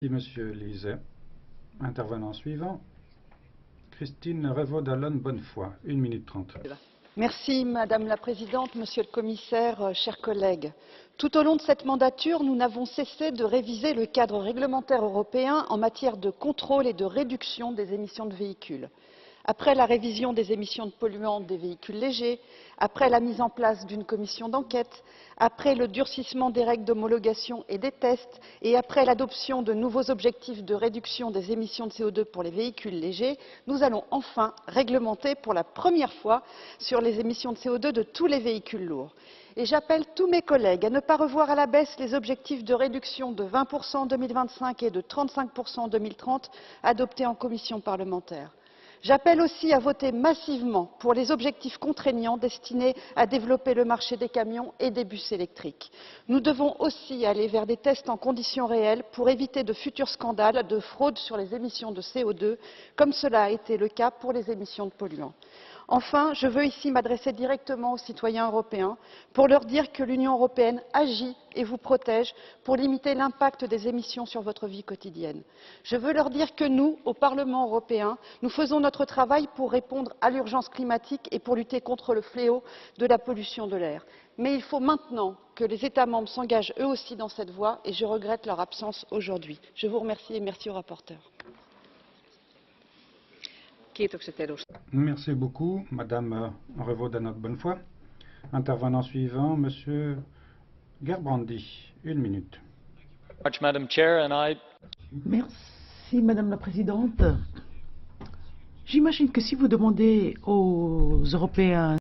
Merci, Monsieur Liset. Intervenant suivant, Christine Revaud-Dallon-Bonnefoy, 1 minute 30. Merci Madame la Présidente, Monsieur le Commissaire, chers collègues. Tout au long de cette mandature, nous n'avons cessé de réviser le cadre réglementaire européen en matière de contrôle et de réduction des émissions de véhicules. Après la révision des émissions de polluants des véhicules légers, après la mise en place d'une commission d'enquête, après le durcissement des règles d'homologation et des tests et après l'adoption de nouveaux objectifs de réduction des émissions de CO2 pour les véhicules légers, nous allons enfin réglementer pour la première fois sur les émissions de CO2 de tous les véhicules lourds. Et j'appelle tous mes collègues à ne pas revoir à la baisse les objectifs de réduction de 20% en 2025 et de 35% en 2030 adoptés en commission parlementaire. J'appelle aussi à voter massivement pour les objectifs contraignants destinés à développer le marché des camions et des bus électriques. Nous devons aussi aller vers des tests en conditions réelles pour éviter de futurs scandales de fraude sur les émissions de CO2, comme cela a été le cas pour les émissions de polluants. Enfin, je veux ici m'adresser directement aux citoyens européens pour leur dire que l'Union européenne agit et vous protège pour limiter l'impact des émissions sur votre vie quotidienne. Je veux leur dire que nous, au Parlement européen, nous faisons notre travail pour répondre à l'urgence climatique et pour lutter contre le fléau de la pollution de l'air. Mais il faut maintenant que les États membres s'engagent eux aussi dans cette voie et je regrette leur absence aujourd'hui. Je vous remercie et merci au rapporteur. Merci beaucoup, Madame Revaud-Dallon-Bonnefoy. Intervenant suivant, Monsieur Gerbrandy, 1 minute. Merci, Madame la Présidente. J'imagine que si vous demandez aux Européens